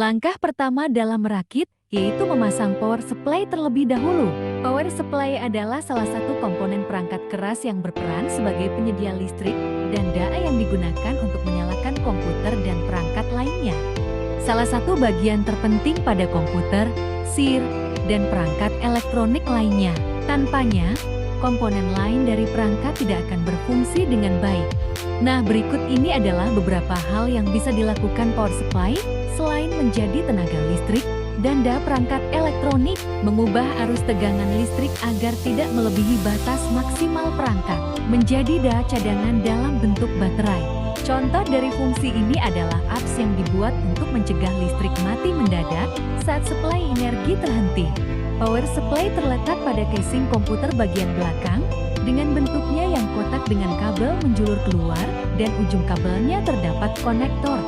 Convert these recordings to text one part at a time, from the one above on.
Langkah pertama dalam merakit, yaitu memasang power supply terlebih dahulu. Power supply adalah salah satu komponen perangkat keras yang berperan sebagai penyedia listrik dan daya yang digunakan untuk menyalakan komputer dan perangkat lainnya. Salah satu bagian terpenting pada komputer, SIR, dan perangkat elektronik lainnya. Tanpanya, komponen lain dari perangkat tidak akan berfungsi dengan baik. Nah, berikut ini adalah beberapa hal yang bisa dilakukan power supply selain menjadi tenaga listrik dan daya perangkat elektronik, mengubah arus tegangan listrik agar tidak melebihi batas maksimal perangkat, menjadi daya cadangan dalam bentuk baterai. Contoh dari fungsi ini adalah apps yang dibuat untuk mencegah listrik mati mendadak saat suplai energi terhenti. Power supply terletak pada casing komputer bagian belakang, dengan bentuknya yang kotak dengan kabel menjulur keluar, dan ujung kabelnya terdapat konektor.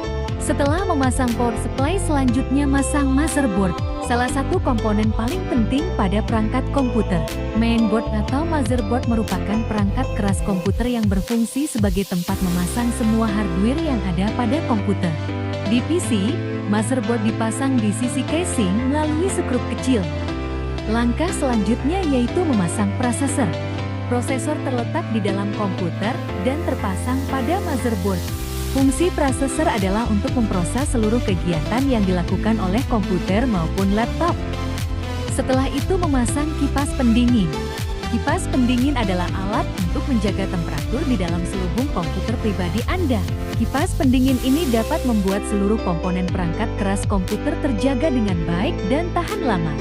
Setelah memasang power supply, selanjutnya masang motherboard, salah satu komponen paling penting pada perangkat komputer. Mainboard atau motherboard merupakan perangkat keras komputer yang berfungsi sebagai tempat memasang semua hardware yang ada pada komputer. Di PC, motherboard dipasang di sisi casing melalui skrup kecil. Langkah selanjutnya yaitu memasang prosesor. Prosesor terletak di dalam komputer dan terpasang pada motherboard. Fungsi prosesor adalah untuk memproses seluruh kegiatan yang dilakukan oleh komputer maupun laptop. Setelah itu memasang kipas pendingin. Kipas pendingin adalah alat untuk menjaga temperatur di dalam selubung komputer pribadi Anda. Kipas pendingin ini dapat membuat seluruh komponen perangkat keras komputer terjaga dengan baik dan tahan lama.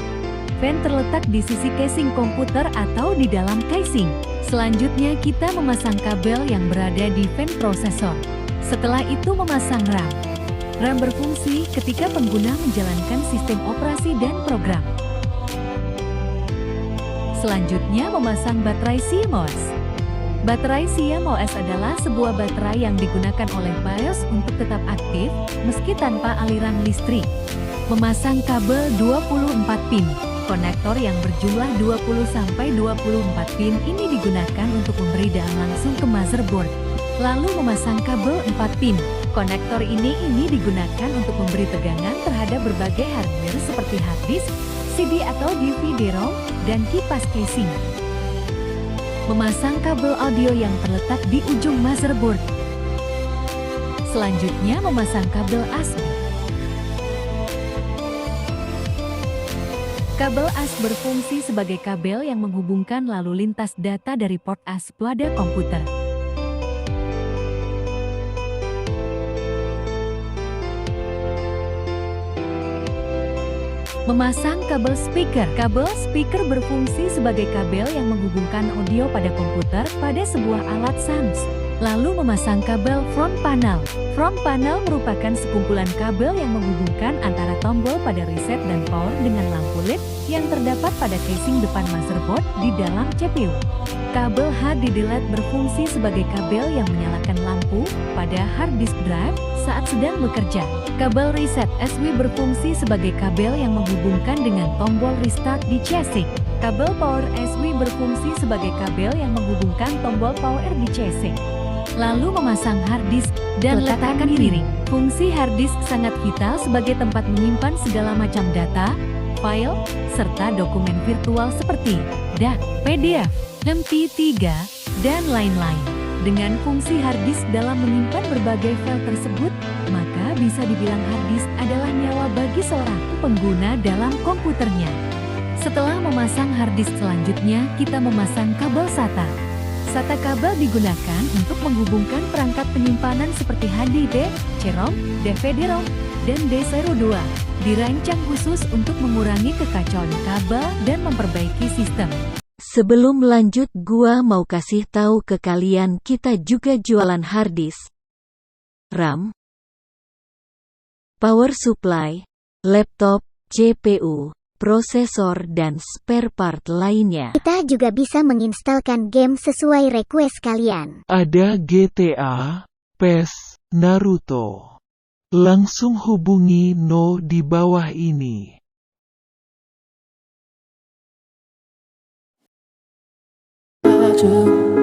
Fan terletak di sisi casing komputer atau di dalam casing. Selanjutnya kita memasang kabel yang berada di fan prosesor. Setelah itu memasang RAM. RAM berfungsi ketika pengguna menjalankan sistem operasi dan program. Selanjutnya memasang baterai CMOS. Baterai CMOS adalah sebuah baterai yang digunakan oleh BIOS untuk tetap aktif meski tanpa aliran listrik. Memasang kabel 24 pin. Konektor yang berjumlah 20-24 pin ini digunakan untuk memberi daya langsung ke motherboard. Lalu memasang kabel 4 pin. Konektor ini digunakan untuk memberi tegangan terhadap berbagai hardware seperti hard disk, CD atau DVD-ROM, dan kipas casing. Memasang kabel audio yang terletak di ujung motherboard. Selanjutnya memasang kabel USB. Kabel USB berfungsi sebagai kabel yang menghubungkan lalu lintas data dari port USB pada komputer. Memasang kabel speaker. Kabel speaker berfungsi sebagai kabel yang menghubungkan audio pada komputer pada sebuah alat sounds. Lalu memasang kabel front panel. Front panel merupakan sekumpulan kabel yang menghubungkan antara tombol pada reset dan power dengan lampu LED yang terdapat pada casing depan motherboard di dalam CPU. Kabel HDD LED berfungsi sebagai kabel yang menyalakan lampu pada hard disk drive saat sedang bekerja. Kabel reset SW berfungsi sebagai kabel yang menghubungkan dengan tombol restart di chassis. Kabel power SW berfungsi sebagai kabel yang menghubungkan tombol power di chassis. Lalu memasang hard disk dan letakkan kiri. Fungsi hard disk sangat vital sebagai tempat menyimpan segala macam data, file, serta dokumen virtual seperti DAC, PDF, MP3, dan lain-lain. Dengan fungsi hard disk dalam menyimpan berbagai file tersebut, maka bisa dibilang hard disk adalah nyawa bagi seorang pengguna dalam komputernya. Setelah memasang hard disk selanjutnya, kita memasang kabel SATA. SATA kabel digunakan untuk menghubungkan perangkat penyimpanan seperti HDD, CD-ROM, DVD-ROM, dan D02. Dirancang khusus untuk mengurangi kekacauan kabel dan memperbaiki sistem. Sebelum lanjut gua mau kasih tahu ke kalian kita juga jualan harddisk, RAM, power supply, laptop, CPU, prosesor dan spare part lainnya. Kita juga bisa menginstalkan game sesuai request kalian. Ada GTA, PES, Naruto. Langsung hubungi No di bawah ini. I do.